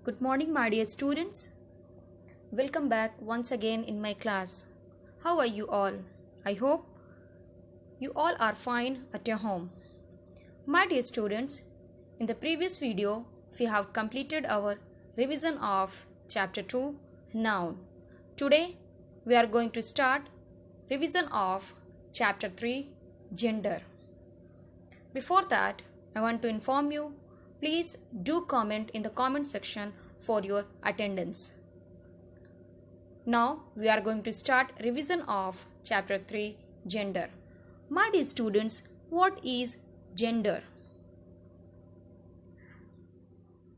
Good morning, my dear students. Welcome back once again in my class. How are you all? I hope you all are fine at your home. My dear students, in the previous video, we have completed our revision of Chapter 2, Noun. Today, we are going to start revision of Chapter 3, Gender. Before that, I want to inform you, please do comment in the comment section for your attendance. Now we are going to start revision of Chapter 3, Gender. My dear students, what is gender?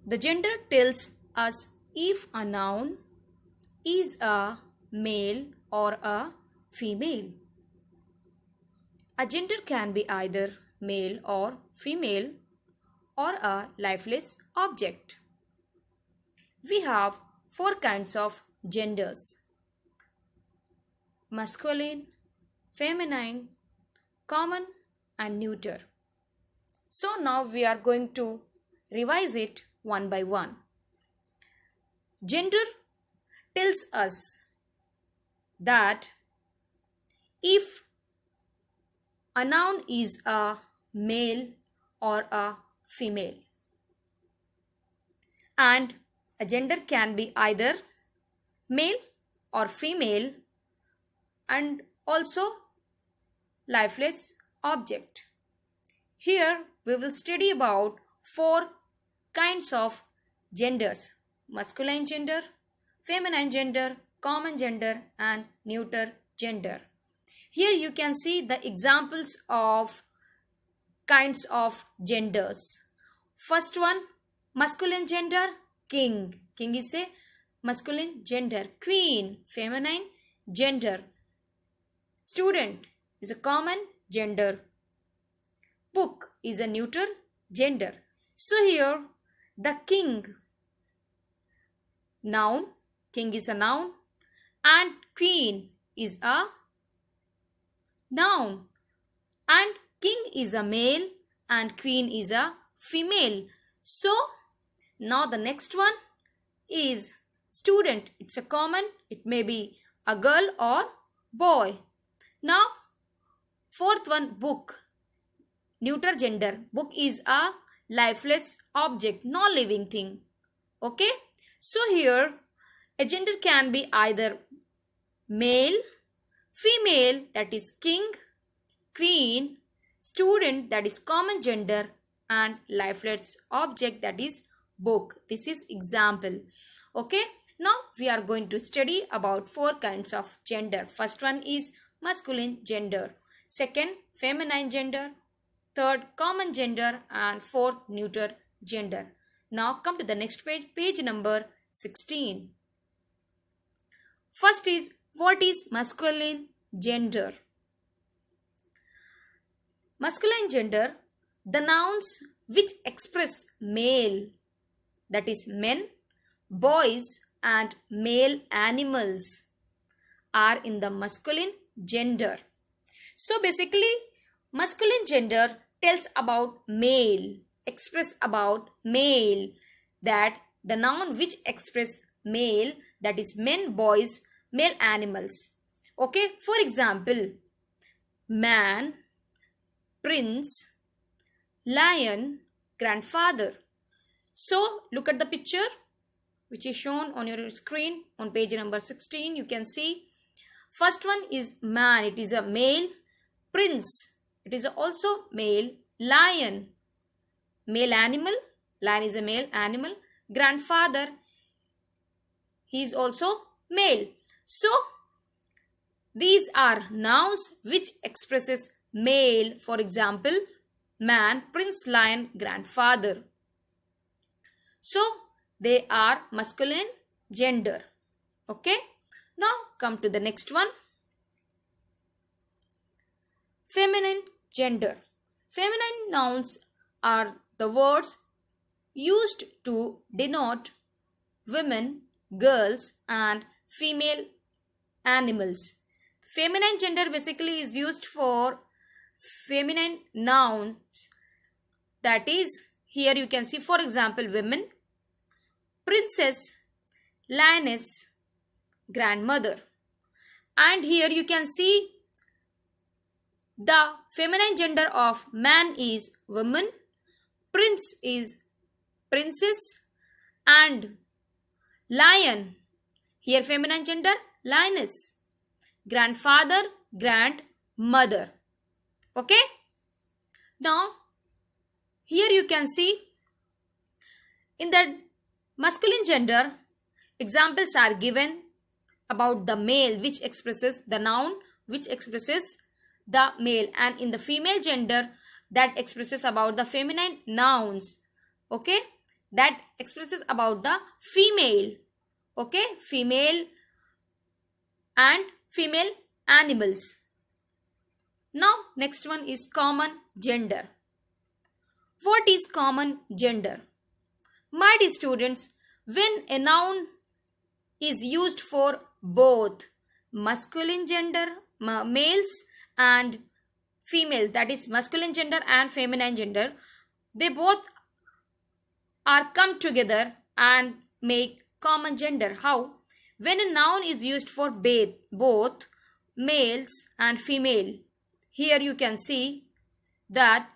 The gender tells us if a noun is a male or a female. A gender can be either male or female or a lifeless object. We have four kinds of genders: masculine, feminine, common and neuter. So now we are going to revise it one by one. Gender tells us that if a noun is a male or a female, and a gender can be either male or female and also lifeless object. Here we will study about four kinds of genders: masculine gender, feminine gender, common gender and neuter gender. Here you can see the examples of kinds of genders. First one, masculine gender, king. King is a masculine gender. Queen, feminine gender. Student is a common gender. Book is a neuter gender. So here the king, noun, king is a noun, and queen is a noun, and king is a male and queen is a female. So now the next one is student. It's a common. It may be a girl or boy. Now fourth one, book, neuter gender. Book is a lifeless object, non-living thing. Okay. So here a gender can be either male, female, that is king, queen, student, that is common gender, and lifeless object, that is book. This is example. Okay. Now we are going to study about four kinds of gender. First one is masculine gender. Second, feminine gender. Third, common gender. And fourth, neuter gender. Now come to the next page, page number 16. First is, what is masculine gender? Masculine gender, the nouns which express male, that is men, boys and male animals, are in the masculine gender. So basically masculine gender tells about male, express about male, that the noun which express male, that is men, boys, male animals. Okay, for example, man, prince, lion, grandfather. So look at the picture which is shown on your screen on page number 16. You can see first one is man. It is a male. Prince, it is also male. Lion, male animal. Lion is a male animal. Grandfather, he is also male. So these are nouns which expresses male. For example, man, prince, lion, grandfather. So they are masculine gender. Okay. Now come to the next one. Feminine gender. Feminine nouns are the words used to denote women, girls and female animals. Feminine gender basically is used for feminine nouns, that is, here you can see, for example, women, princess, lioness, grandmother. And here you can see the feminine gender of man is woman, prince is princess, and lion, here feminine gender lioness, grandfather, grandmother. Okay. Now here you can see in the masculine gender examples are given about the male, which expresses the noun which expresses the male, and in the female gender that expresses about the feminine nouns. Okay, that expresses about the female. Okay, female and female animals. Now next one is common gender. What is common gender? My dear students, when a noun is used for both masculine gender, males and females, that is masculine gender and feminine gender, they both are come together and make common gender. How? When a noun is used for both males and female, here you can see that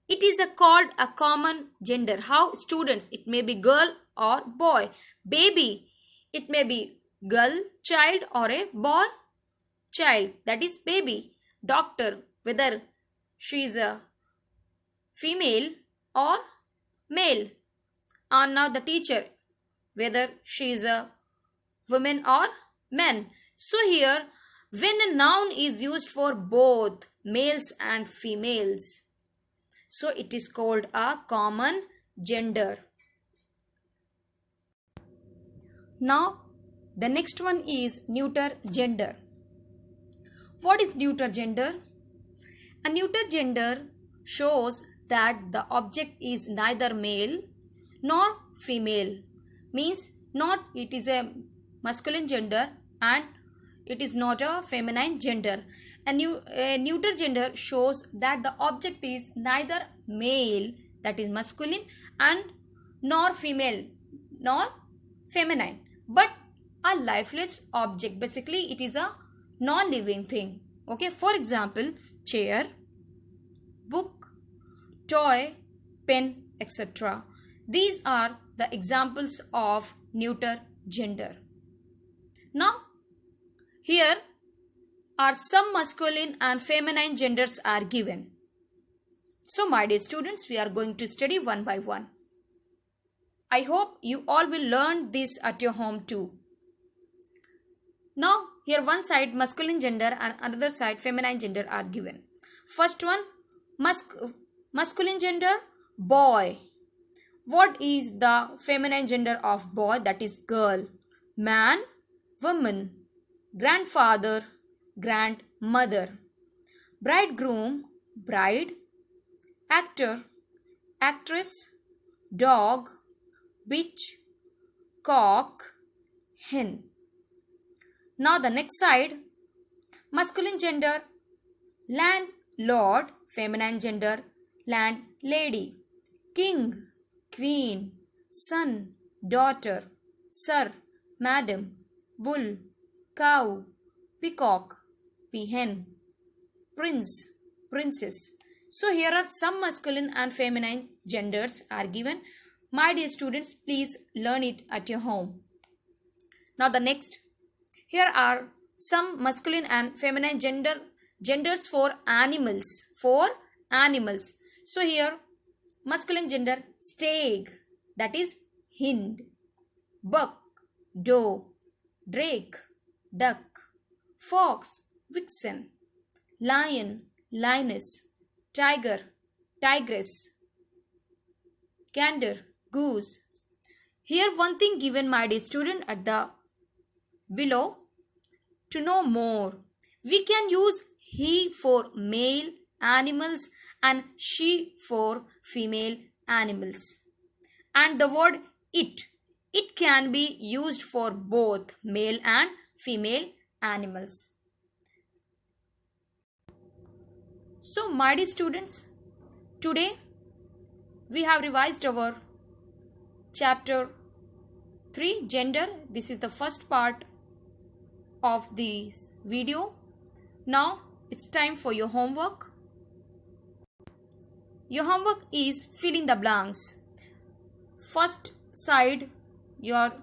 it is called a common gender. How? Students, it may be girl or boy. Baby, it may be girl child or a boy child, that is baby. Doctor, whether she is a female or male. And now the teacher, whether she is a woman or man. So here, when a noun is used for both males and females, so it is called a common gender. Now the next one is neuter gender. What is neuter gender? A neuter gender shows that the object is neither male nor female. Means not it is a masculine gender and it is not a feminine gender. A neuter gender shows that the object is neither male, that is masculine, and nor female nor feminine, but a lifeless object. Basically it is a non-living thing. Okay, for example, chair, book, toy, pen, etc. These are the examples of neuter gender. Now here are some masculine and feminine genders are given. So my dear students, we are going to study one by one. I hope you all will learn this at your home too. Now here one side masculine gender and another side feminine gender are given. First one, masculine gender, boy. What is the feminine gender of boy? That is girl. Man, woman. Grandfather, grandmother. Bridegroom, bride. Actor, actress. Dog, bitch. Cock, hen. Now the next side, masculine gender, landlord, feminine gender, landlady. King, queen, son, daughter, sir, madam, bull, cow, peacock, peahen, prince, princess. So here are some masculine and feminine genders are given. My dear students, please learn it at your home. Now the next, here are some masculine and feminine genders for animals. So here masculine gender, stag, that is hind. Buck, doe. Drake, duck. Fox, vixen. Lion, lioness. Tiger, tigress. Gander, goose. Here one thing given, my dear student, at the below. To know more, we can use he for male animals and she for female animals. And the word it can be used for both male and female animals. So my dear students, today we have revised our chapter 3. Gender. This is the first part of this video. Now it's time for your homework. Your homework is fill in the blanks. First side, your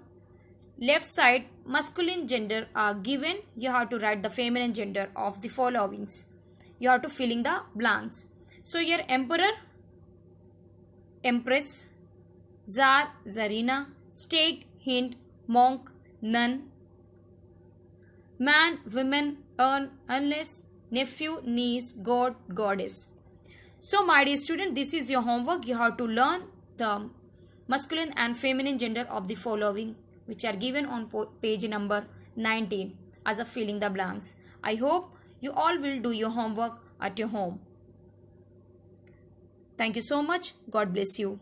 left side, masculine gender are given. You have to write the feminine gender of the followings. You have to fill in the blanks. So here emperor, empress, czar, czarina, stag, hind, monk, nun, man, women, urn, unless, nephew, niece, god, goddess. So my dear student, this is your homework. You have to learn the masculine and feminine gender of the following, which are given on page number 19 as a filling the blanks. I hope you all will do your homework at your home. Thank you so much. God bless you.